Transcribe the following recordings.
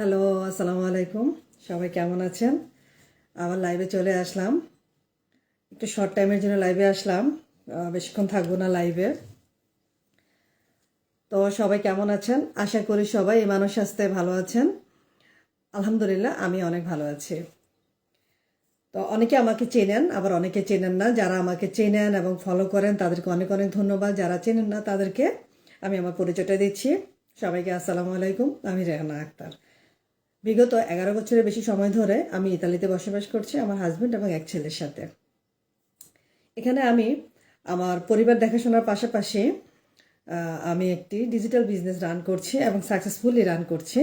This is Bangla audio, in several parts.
হ্যালো, আসসালামু আলাইকুম। সবাই কেমন আছেন? আবার লাইভে চলে আসলাম। একটু শর্ট টাইমের জন্য লাইভে আসলাম, বেশিক্ষণ থাকবো না লাইভে। তো সবাই কেমন আছেন? আশা করি সবাই এই মানুষ স্বাস্থ্যে ভালো আছেন। আলহামদুলিল্লাহ, আমি অনেক ভালো আছি। তো অনেকে আমাকে চেনেন, আবার অনেকে চেনেন না। যারা আমাকে চেনেন এবং ফলো করেন তাদেরকে অনেক অনেক ধন্যবাদ। যারা চেনেন না তাদেরকে আমি আমার পরিচয়টা দিচ্ছি। সবাইকে আসসালামু আলাইকুম। আমি রেহানা আক্তার। বিগত 11 বছরের বেশি সময় ধরে আমি ইতালিতে বসবাস করছি আমার হাজব্যান্ড এবং এক ছেলের সাথে। এখানে আমি আমার পরিবার দেখাশোনার পাশাপাশি আমি একটি ডিজিটাল বিজনেস রান করছি এবং সাকসেসফুলি রান করছি।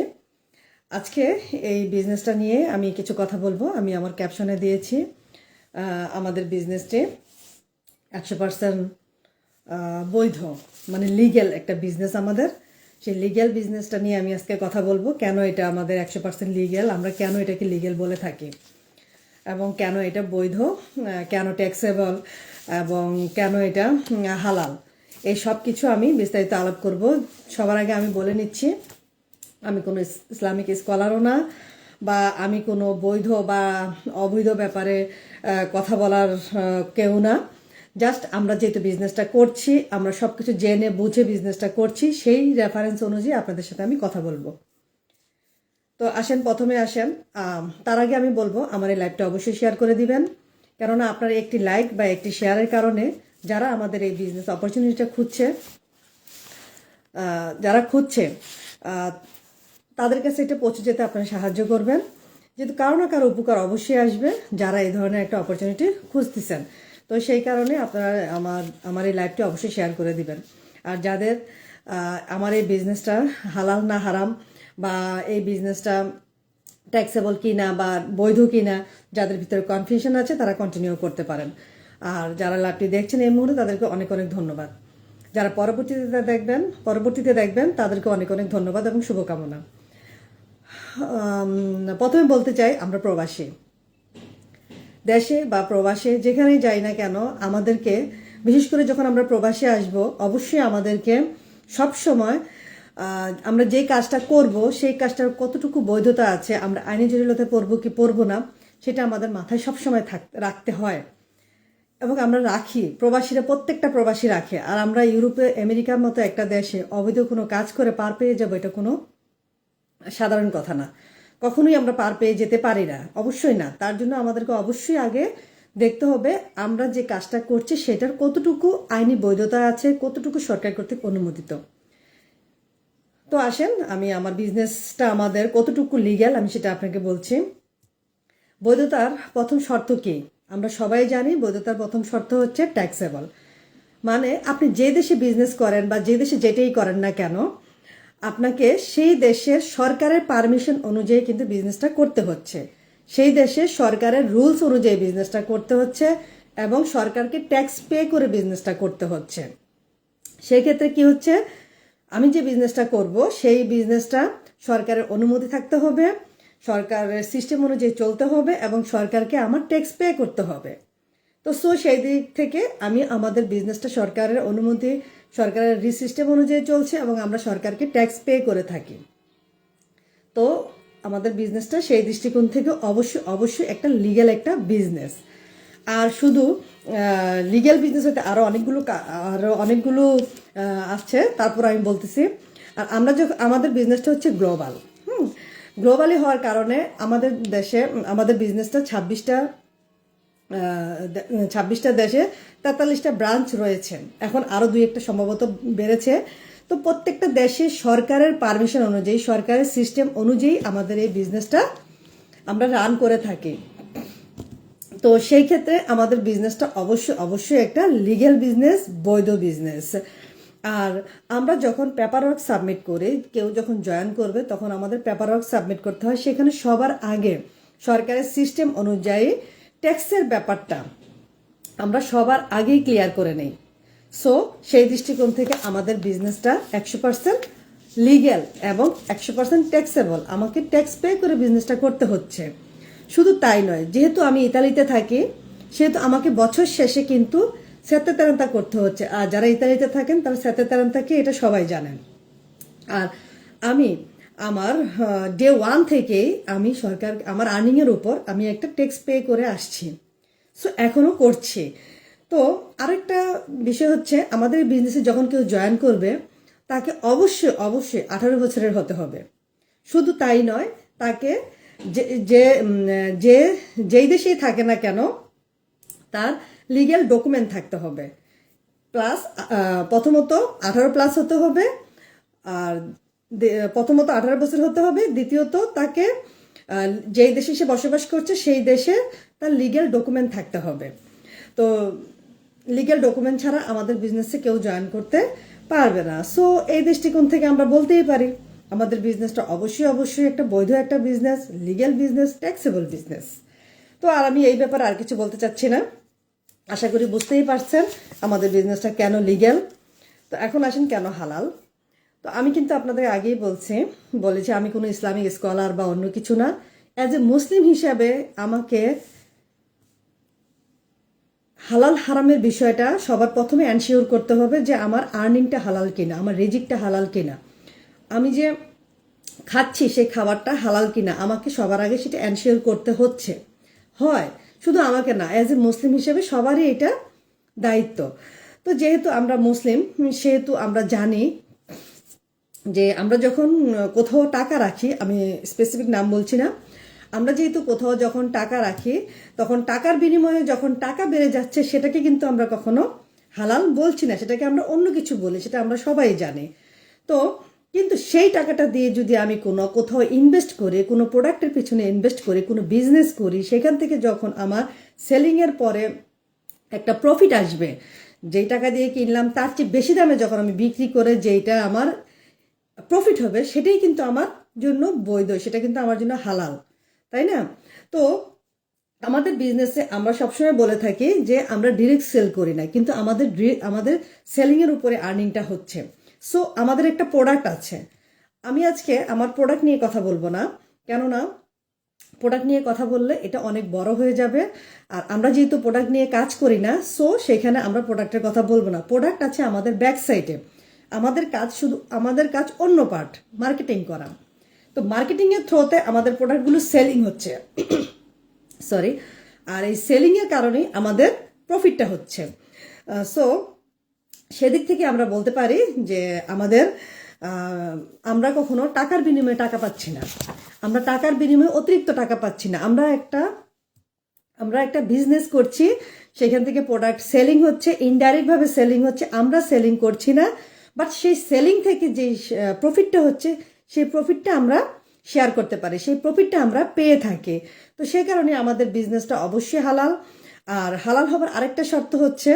আজকে এই বিজনেসটা নিয়ে আমি কিছু কথা বলবো। আমি আমার ক্যাপশনে দিয়েছি আমাদের বিজনেসটি 100% বৈধ, মানে লিগ্যাল একটা বিজনেস আমাদের। সেই লিগ্যাল বিজনেসটা নিয়ে আমি আজকে কথা বলবো, কেন এটা আমাদের 100% লিগ্যাল, আমরা কেন এটাকে লিগ্যাল বলে থাকি এবং কেন এটা বৈধ, কেন ট্যাক্সেবল এবং কেন এটা হালাল। এই সব কিছু আমি বিস্তারিত আলাপ করব। সবার আগে আমি বলে নিচ্ছি, আমি কোনো ইসলামিক স্কলারও না, বা আমি কোনো বৈধ বা অবৈধ ব্যাপারে কথা বলার কেউ না। জাস্ট আমরা যেহেতু বিজনেসটা করছি, আমরা সব কিছু জেনে বুঝে বিজনেসটা করছি, সেই রেফারেন্স অনুযায়ী আপনাদের সাথে আমি কথা বলবো। তো আসেন, প্রথমে আসেন, তার আগে আমি বলবো আমার এই লাইভটা অবশ্যই শেয়ার করে দিবেন। কেননা আপনার একটি লাইক বা একটি শেয়ারের কারণে যারা আমাদের এই বিজনেস অপরচুনিটিটা খুঁজছে, যারা খুঁজছে তাদের কাছে এটা পৌঁছে যেতে আপনারা সাহায্য করবেন। যেহেতু কারো না কারো উপকার অবশ্যই আসবে যারা এই ধরনের একটা অপরচুনিটি খুঁজতেছেন। তো সেই কারণে আপনারা আমার এই লাইভটি অবশ্যই শেয়ার করে দিবেন। আর যাদের আমার এই বিজনেসটা হালাল না হারাম, বা এই বিজনেসটা ট্যাক্সেবল কিনা বা বৈধ কিনা, যাদের ভিতরে কনফিউশন আছে তারা কন্টিনিউ করতে পারেন। আর যারা লাইভটি দেখছেন এই মুহূর্তে তাদেরকে অনেক অনেক ধন্যবাদ। যারা পরবর্তীতে দেখবেন তাদেরকে অনেক অনেক ধন্যবাদ এবং শুভকামনা। প্রথমে বলতে চাই, আমরা প্রবাসী, দেশে বা প্রবাসে যেখানেই যাই না কেন, আমাদেরকে বিশেষ করে যখন আমরা প্রবাসে আসব, অবশ্যই আমাদেরকে সব সময় আমরা যে কাজটা করব সেই কাজটার কতটুকু বৈধতা আছে, আমরা আইনি জটিলতায় পড়বো কি পড়বো না, সেটা আমাদের মাথায় সবসময় রাখতে হয় এবং আমরা রাখি। প্রবাসীরা, প্রত্যেকটা প্রবাসী রাখে। আর আমরা ইউরোপে, আমেরিকার মতো একটা দেশে অবৈধ কোনো কাজ করে পার পেয়ে যাবো, এটা কোনো সাধারণ কথা না। কখনোই আমরা পার পেয়ে যেতে পারি না, অবশ্যই না। তার জন্য আমাদেরকে অবশ্যই আগে দেখতে হবে আমরা যে কাজটা করছি সেটার কতটুকু আইনি বৈধতা আছে, কতটুকু সরকার কর্তৃক অনুমোদিত। তো আসেন, আমি আমার বিজনেসটা আমাদের কতটুকু লিগ্যাল আমি সেটা আপনাকে বলছি। বৈধতার প্রথম শর্ত কি? আমরা সবাই জানি বৈধতার প্রথম শর্ত হচ্ছে ট্যাক্সেবল। মানে আপনি যে দেশে বিজনেস করেন বা যে দেশে যেটাই করেন না কেন, আপনাকে সেই দেশের সরকারের পারমিশন অনুযায়ী কিন্তু বিজনেসটা করতে হচ্ছে, সেই দেশের সরকারের রুলস অনুযায়ী বিজনেসটা করতে হচ্ছে এবং সরকারকে ট্যাক্স পে করে বিজনেসটা করতে হচ্ছে। সেই ক্ষেত্রে কি হচ্ছে, আমি যে বিজনেসটা করব সেই বিজনেসটা সরকারের অনুমতি থাকতে হবে, সরকারের সিস্টেম অনুযায়ী চলতে হবে এবং সরকারকে আমার ট্যাক্স পে করতে হবে। তো সেই দিক থেকে আমি আমাদের বিজনেসটা সরকারের অনুমতি, সরকারের সিস্টেম অনুযায়ী চলছে এবং আমরা সরকারকে ট্যাক্স পে করে থাকি। তো আমাদের বিজনেসটা সেই দৃষ্টিকোণ থেকে অবশ্যই অবশ্যই একটা লিগ্যাল একটা বিজনেস। আর শুধু লিগ্যাল বিজনেস হতে আরও অনেকগুলো আসছে, তারপর আমি বলতেছি। আর আমরা যখন, আমাদের বিজনেসটা হচ্ছে গ্লোবাল, গ্লোবালি হওয়ার কারণে আমাদের দেশে আমাদের বিজনেসটা 26টা দেশে 43টা ব্রাঞ্চ রয়েছে। এখন আরও 2-1টা সম্ভবত বেড়েছে। তো প্রত্যেকটা দেশে সরকারের পারমিশন অনুযায়ী, সরকারের সিস্টেম অনুযায়ী আমাদের এই বিজনেসটা আমরা রান করে থাকি। তো সেই ক্ষেত্রে আমাদের বিজনেসটা অবশ্যই একটা লিগ্যাল বিজনেস, বৈধ বিজনেস। আর আমরা যখন পেপার ওয়ার্ক সাবমিট করি, কেউ যখন জয়েন করবে তখন আমাদের পেপার ওয়ার্ক সাবমিট করতে হয়। সেখানে সবার আগে সরকারের সিস্টেম অনুযায়ী ট্যাক্সের ব্যাপারটা আমরা সবার আগেই ক্লিয়ার করে নেই। সো সেই দৃষ্টিকোণ থেকে আমাদের বিজনেসটা 100% লিগ্যাল এবং 100% ট্যাক্সেবল। আমাকে ট্যাক্স পে করে বিজনেসটা করতে হচ্ছে। শুধু তাই নয়, যেহেতু আমি ইতালিতে থাকি সেহেতু আমাকে বছর শেষে কিন্তু সেত্তেতারান্তা করতে হচ্ছে। আর যারা ইতালিতে থাকেন তারা সেত্তেতারান্তা কি, এটা সবাই জানেন। আর আমি আমার ডে ওয়ান থেকেই আমি সরকার আমার আর্নিংয়ের উপর আমি একটা ট্যাক্স পে করে আসছি। সো এখনও করছি। তো আরেকটা বিষয় হচ্ছে, আমাদের বিজনেসে যখন কেউ জয়েন করবে তাকে অবশ্যই অবশ্যই 18 বছরের হতে হবে। শুধু তাই নয়, তাকে যে যে যে যেই দেশেই থাকে না কেন তার লিগ্যাল ডকুমেন্ট থাকতে হবে। প্লাস প্রথমত 18+ হতে হবে, আর প্রথমত 18 বছর হতে হবে। দ্বিতীয়ত তাকে যেই দেশে সে বসবাস করছে সেই দেশে তার লিগ্যাল ডকুমেন্ট থাকতে হবে। তো লিগ্যাল ডকুমেন্ট ছাড়া আমাদের বিজনেসে কেউ জয়েন করতে পারবে না। সো এই দৃষ্টিকোণ থেকে আমরা বলতেই পারি আমাদের বিজনেসটা অবশ্যই অবশ্যই একটা বৈধ একটা business, legal business, taxable business. তো আর আমি এই ব্যাপারে আর কিছু বলতে চাচ্ছি না। আশা করি বুঝতেই পারছেন আমাদের বিজনেসটা কেন লিগ্যাল। তো এখন আসেন কেন হালাল। তো আমি কিন্তু আপনাদের আগেই বলেছি আমি কোনো ইসলামিক স্কলার বা অন্য কিছু না। অ্যাজ এ মুসলিম হিসাবে আমাকে হালাল হারামের বিষয়টা সবার প্রথমে এনশিওর করতে হবে যে আমার আর্নিংটা হালাল কিনা, আমার রিজিকটা হালাল কিনা, আমি যে খাচ্ছি সেই খাবারটা হালাল কিনা, আমাকে সবার আগে সেটা এনশিওর করতে হচ্ছে। হয় শুধু আমাকে না, অ্যাজ এ মুসলিম হিসেবে সবারই এটা দায়িত্ব। তো যেহেতু আমরা মুসলিম সেহেতু আমরা জানি যে আমরা যখন কোথাও টাকা রাখি, আমি স্পেসিফিক নাম বলছি না, আমরা যেহেতু কোথাও যখন টাকা রাখি তখন টাকার বিনিময়ে যখন টাকা বেড়ে যাচ্ছে সেটাকে কিন্তু আমরা কখনো হালাল বলছি না, সেটাকে আমরা অন্য কিছু বলি, সেটা আমরা সবাই জানি। তো কিন্তু সেই টাকাটা দিয়ে যদি আমি কোথাও ইনভেস্ট করি, কোনো প্রোডাক্টের পিছনে ইনভেস্ট করি, কোনো বিজনেস করি, সেখান থেকে যখন আমার সেলিংয়ের পরে একটা প্রফিট আসবে, যেই টাকা দিয়ে কিনলাম তার চেয়ে বেশি দামে যখন আমি বিক্রি করে যেইটা আমার প্রফিট হবে সেটাই কিন্তু আমার জন্য বৈধ, সেটা কিন্তু আমার জন্য হালাল, তাই না? তো আমাদের বিজনেসে আমরা সবসময় বলে থাকি যে আমরা ডিরেক্ট সেল করি না, কিন্তু আমাদের সেলিংয়ের উপরে আর্নিংটা হচ্ছে। সো আমাদের একটা প্রোডাক্ট আছে। আমি আজকে আমার প্রোডাক্ট নিয়ে কথা বলবো না, কেননা প্রোডাক্ট নিয়ে কথা বললে এটা অনেক বড় হয়ে যাবে। আর আমরা যেহেতু প্রোডাক্ট নিয়ে কাজ করি না, সো সেখানে আমরা প্রোডাক্টের কথা বলবো না। প্রোডাক্ট আছে আমাদের ব্যাক সাইডে, আমাদের কাজ অন্য পার্ট, মার্কেটিং করা। তো মার্কেটিংয়ের থ্রোতে আমাদের প্রোডাক্টগুলো সেলিং হচ্ছে, সরি, আর এই সেলিংয়ের কারণেই আমাদের প্রফিটটা হচ্ছে। সো সেদিক থেকে আমরা বলতে পারি যে আমরা কখনো টাকার বিনিময়ে টাকা পাচ্ছি না, আমরা টাকার বিনিময়ে অতিরিক্ত টাকা পাচ্ছি না। আমরা একটা বিজনেস করছি, সেখান থেকে প্রোডাক্ট সেলিং হচ্ছে, ইনডাইরেক্টভাবে সেলিং হচ্ছে, আমরা সেলিং করছি না, বাট সেই সেলিং থেকে যে প্রফিটটা হচ্ছে সেই প্রফিটটা আমরা শেয়ার করতে পারি, সেই প্রফিটটা আমরা পেয়ে থাকি। তো সেই কারণে আমাদের বিজনেসটা অবশ্যই হালাল। আর হালাল হবার আরেকটা শর্ত হচ্ছে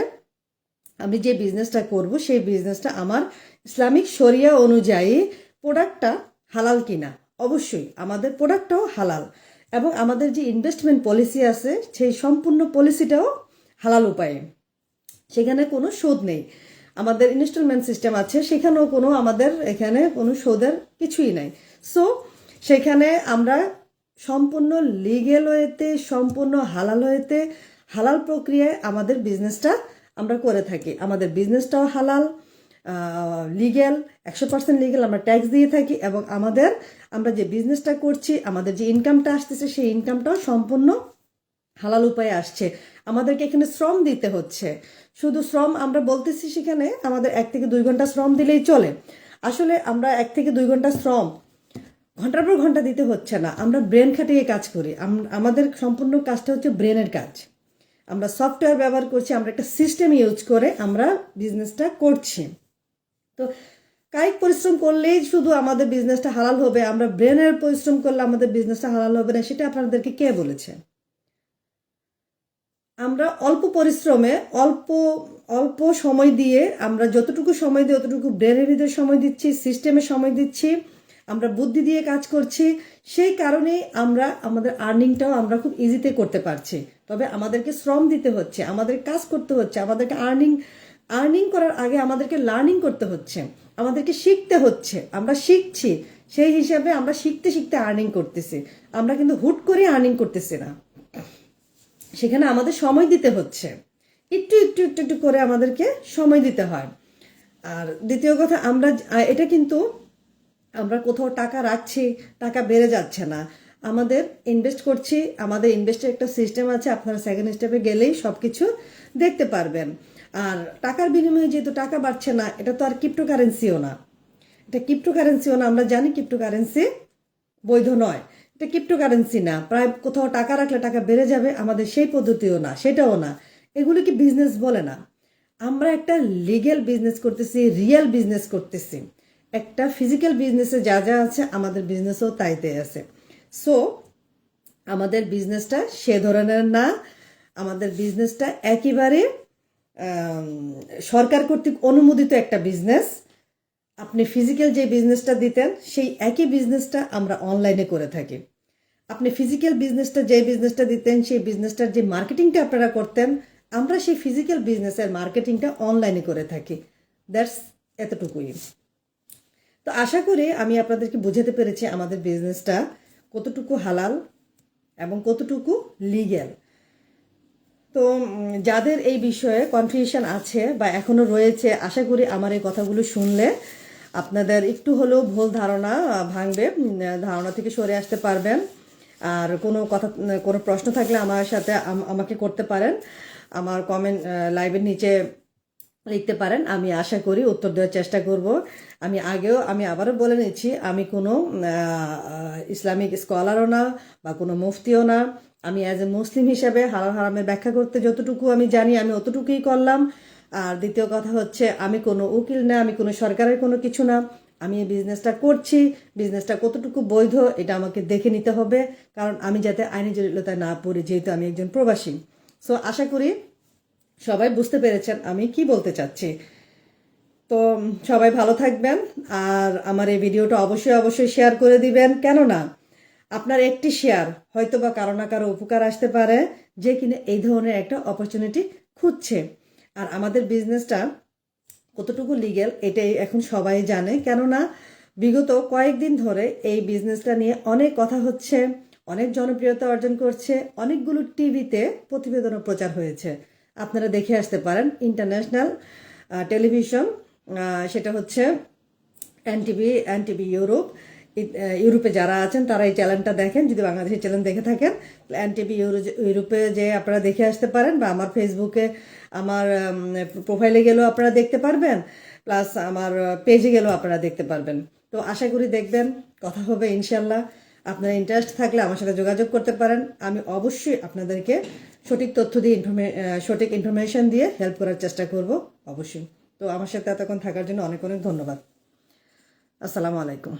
আমি যে বিজনেসটা করব সেই বিজনেসটা আমার ইসলামিক শরিয়া অনুযায়ী প্রোডাক্টটা হালাল কিনা। অবশ্যই আমাদের প্রোডাক্টটাও হালাল, এবং আমাদের যে ইনভেস্টমেন্ট পলিসি আছে সেই সম্পূর্ণ পলিসিটাও হালাল উপায়ে, সেখানে কোনো সুদ নেই। আমাদের ইনস্টলমেন্ট সিস্টেম আছে, সেখানেও আমাদের এখানে কোনো সুদের কিছুই নাই। সো সেখানে আমরা সম্পূর্ণ লিগেল ওয়েতে, সম্পূর্ণ হালাল ওয়েতে, হালাল প্রক্রিয়ায় আমাদের বিজনেসটা আমরা করে থাকি। আমাদের বিজনেসটাও হালাল, লিগেল, 100% লিগেল, আমরা ট্যাক্স দিয়ে থাকি, এবং আমরা যে বিজনেসটা করছি, আমাদের যে ইনকামটা আসতেছে সেই ইনকামটাও সম্পূর্ণ হালাল উপায়ে আসছে। আমাদেরকে এখানে শ্রম দিতে হচ্ছে, শুধু শ্রম আমরা বলতেছি সেখানে আমাদের 1 থেকে 2 ঘন্টা শ্রম দিলেই চলে। আসলে আমরা 1 থেকে 2 ঘন্টা শ্রম ঘন্টার পর ঘন্টা দিতে হচ্ছে না, আমরা ব্রেন খাটিয়ে কাজ করি। আমাদের সম্পূর্ণ কাজটা হচ্ছে ব্রেনের কাজ। আমরা সফটওয়্যার ব্যবহার করছি, আমরা একটা সিস্টেম ইউজ করে আমরা বিজনেসটা করছি। তো কায়িক পরিশ্রম করলেই শুধু আমাদের বিজনেসটা হালাল হবে, আমরা ব্রেনের পরিশ্রম করলে আমাদের বিজনেসটা হালাল হবে না, সেটা আপনাদেরকে কে বলেছে? আমরা অল্প পরিশ্রমে অল্প সময় দিয়ে, আমরা যতটুকু সময় দিই অতটুকু ব্রেনের ভিতরে সময় দিচ্ছি, সিস্টেমে সময় দিচ্ছি, আমরা বুদ্ধি দিয়ে কাজ করছি। সেই কারণেই আমরা আমাদের আর্নিংটাও আমরা খুব ইজিতে করতে পারছি। তবে আমাদেরকে শ্রম দিতে হচ্ছে, আমাদের কাজ করতে হচ্ছে, আমাদেরকে আর্নিং করার আগে আমাদেরকে লার্নিং করতে হচ্ছে, আমাদেরকে শিখতে হচ্ছে। আমরা শিখছি, সেই হিসাবে আমরা শিখতে শিখতে আর্নিং করতেছি, আমরা কিন্তু হুট করে আর্নিং করতেছি না। সেখানে আমাদের সময় দিতে হচ্ছে, একটু একটু একটু একটু করে আমাদেরকে সময় দিতে হয়। আর দ্বিতীয় কথা, এটা কিন্তু আমরা কোথাও টাকা রাখছি, টাকা বেড়ে যাচ্ছে না, আমাদের ইনভেস্ট করছি, আমাদের ইনভেস্টের একটা সিস্টেম আছে, আপনারা সেকেন্ড স্টেপে গেলেই সব কিছু দেখতে পারবেন। আর টাকার বিনিময়ে যেহেতু টাকা বাড়ছে না, এটা তো আর ক্রিপ্টোকারেন্সিও না, এটা ক্রিপ্টোকারেন্সিও না, আমরা জানি ক্রিপ্টোকারেন্সি বৈধ নয়, এটা ক্রিপ্টোকারেন্সি না। প্রায় কোথাও টাকা রাখলে টাকা বেড়ে যাবে, আমাদের সেই পদ্ধতিও না, সেটাও না, এগুলিকে বিজনেস বলে না। আমরা একটা লিগ্যাল বিজনেস করতেছি, রিয়েল বিজনেস করতেছি। একটা ফিজিক্যাল বিজনেসে যা যা আছে আমাদের বিজনেসও তাইতে আছে। সো আমাদের বিজনেসটা সে ধরনের না, আমাদের বিজনেসটা একেবারে সরকার কর্তৃক অনুমোদিত একটা বিজনেস। আপনি ফিজিক্যাল যে বিজনেসটা দিতেন সেই একই বিজনেসটা আমরা অনলাইনে করে থাকি। আপনি ফিজিক্যাল বিজনেসটা যে বিজনেসটা দিতেন সেই বিজনেসটার যে মার্কেটিংটা আপনারা করতেন, আমরা সেই ফিজিক্যাল বিজনেসের মার্কেটিংটা অনলাইনে করে থাকি। দ্যাটস এতটুকুই। তো আশা করি আমি আপনাদেরকে বুঝাতে পেরেছি আমাদের বিজনেসটা কতটুকু হালাল এবং কতটুকু লিগ্যাল। তো যাদের এই বিষয়ে কনফিউশন আছে বা এখনো রয়েছে, আশা করি আমার এই কথাগুলো শুনলে আপনাদের একটু হলেও ভুল ধারণা ভাঙবে, ধারণা থেকে সরে আসতে পারবেন। আর কোনো প্রশ্ন থাকলে আমার সাথে আমাকে করতে পারেন, আমার কমেন্ট লাইভের নিচে লিখতে পারেন, আমি আশা করি উত্তর দেওয়ার চেষ্টা করব। আমি আবারও বলে নিচ্ছি, আমি কোনো ইসলামিক স্কলারও না বা কোনো মুফতিও না। আমি অ্যাজ এ মুসলিম হিসাবে হালাল হারামের ব্যাখ্যা করতে যতটুকু আমি জানি আমি অতটুকুই করলাম। আর দ্বিতীয় কথা হচ্ছে, আমি কোনো উকিল না, আমি কোনো সরকারের কোনো কিছু না, আমি এই বিজনেসটা করছি। বিজনেসটা কতটুকু বৈধ এটা আমাকে দেখে নিতে হবে, কারণ আমি যাতে আইনি জটিলতায় না পড়ি, যেহেতু আমি একজন প্রবাসী। সো আশা করি সবাই বুঝতে পেরেছেন আমি কি বলতে চাচ্ছি। তো সবাই ভালো থাকবেন, আর আমার এই ভিডিওটা অবশ্যই শেয়ার করে দিবেন। কেননা আপনার একটি শেয়ার হয়তো বা কারো না কারো উপকার আসতে পারে, যে কিনা এই ধরনের একটা অপরচুনিটি খুঁজছে। আর আমাদের বিজনেসটা কতটুকু লিগ্যাল এটাই এখন সবাই জানে, কেননা বিগত কয়েকদিন ধরে এই বিজনেসটা নিয়ে অনেক কথা হচ্ছে, অনেক জনপ্রিয়তা অর্জন করছে, অনেকগুলো টিভিতে প্রতিবেদনও প্রচার হয়েছে। আপনারা দেখে আসতে পারেন ইন্টারন্যাশনাল টেলিভিশন, সেটা হচ্ছে এনটিভি ইউরোপ। ইউরোপে যারা আছেন তারা এই চ্যানেলটা দেখেন, যদি বাংলাদেশের চ্যানেল দেখে থাকেন এনটিভি ইউরোপে যে আপনারা দেখে আসতে পারেন, বা আমার ফেসবুকে আমার প্রোফাইলে গেলেও আপনারা দেখতে পারবেন, প্লাস আমার পেজে গেলেও আপনারা দেখতে পারবেন। তো আশা করি দেখবেন, কথা হবে ইনশাল্লাহ। আপনারা ইন্টারেস্ট থাকলে আমার সাথে যোগাযোগ করতে পারেন, আমি অবশ্যই আপনাদেরকে সঠিক তথ্য দিয়ে সঠিক ইনফরমেশন দিয়ে হেল্প করার চেষ্টা করব অবশ্যই। তো আমার সাথে এতক্ষণ থাকার জন্য অনেক অনেক ধন্যবাদ। আসসালামু আলাইকুম।